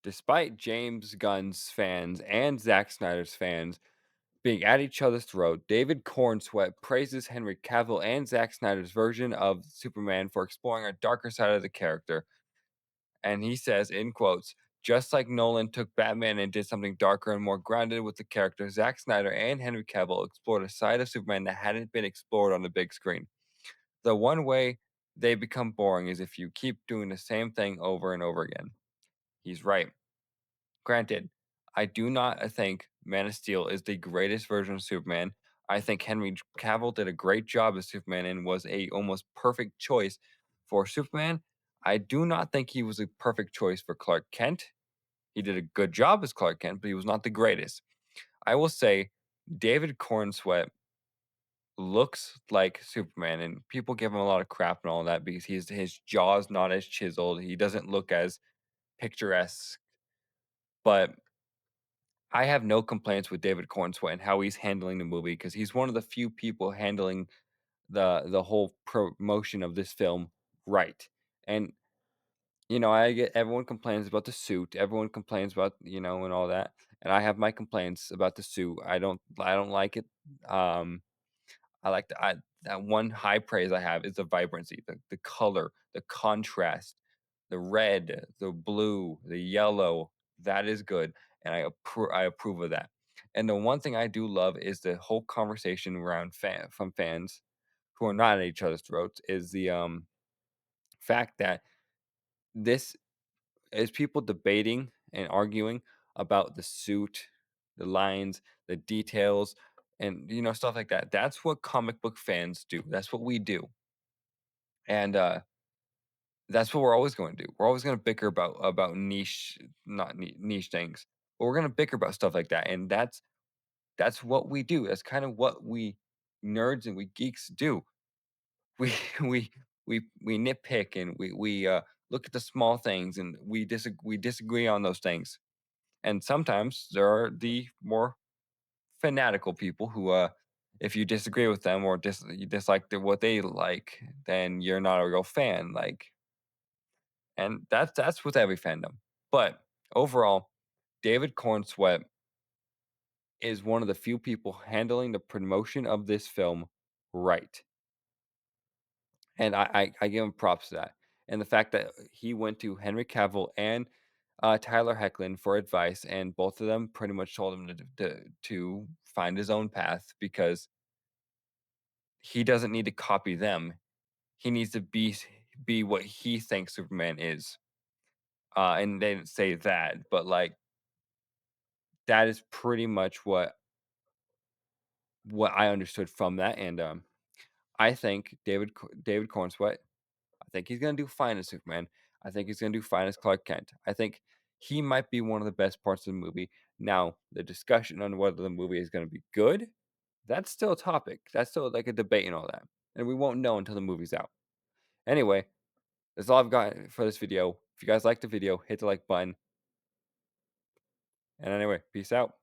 Despite James Gunn's fans and Zack Snyder's fans being at each other's throat, David Corenswet praises Henry Cavill and Zack Snyder's version of Superman for exploring a darker side of the character. And he says, in quotes, just like Nolan took Batman and did something darker and more grounded with the character, Zack Snyder and Henry Cavill explored a side of Superman that hadn't been explored on the big screen. The one way they become boring is if you keep doing the same thing over and over again. He's right. Granted, I do not think Man of Steel is the greatest version of Superman. I think Henry Cavill did a great job as Superman and was a almost perfect choice for Superman. I do not think he was a perfect choice for Clark Kent. He did a good job as Clark Kent, but he was not the greatest. I will say David Cornsweet looks like Superman, and people give him a lot of crap and all that because his jaw's not as chiseled. He doesn't look as picturesque, but I have no complaints with David Cornsweet and how he's handling the movie because he's one of the few people handling the whole promotion of this film right. And I get everyone complains about the suit, everyone complains about and all that, and I have my complaints about the suit. I don't like it. Um, I like that one high praise I have is the vibrancy, the color, the contrast, the red, the blue, the yellow. That is good, and I approve of that. And the one thing I do love is the whole conversation around from fans who are not at each other's throats is the fact that this is people debating and arguing about the suit, the lines, the details, and stuff like that. That's what comic book fans do. That's what we do, and that's what we're always going to do. We're always going to bicker about niche, not niche things, but we're going to bicker about stuff like that, and that's what we do. That's kind of what we nerds and we geeks do. We we we nitpick and we look at the small things and we disagree on those things. And sometimes there are the more fanatical people who, if you disagree with them or you dislike what they like, then you're not a real fan. And that's with every fandom. But overall, David Cornsweet is one of the few people handling the promotion of this film right, and I give him props to that. And the fact that he went to Henry Cavill and Tyler Hoechlin for advice, and both of them pretty much told him to find his own path because he doesn't need to copy them. He needs to be what he thinks Superman is. And they didn't say that, but that is pretty much what I understood from that. And I think David Cornsweet, I think he's gonna do fine as Superman. I think he's gonna do fine as Clark Kent. I think he might be one of the best parts of the movie. Now, the discussion on whether the movie is gonna be good, that's still a topic. That's still like a debate and all that. And we won't know until the movie's out. Anyway, that's all I've got for this video. If you guys liked the video, hit the like button. And anyway, peace out.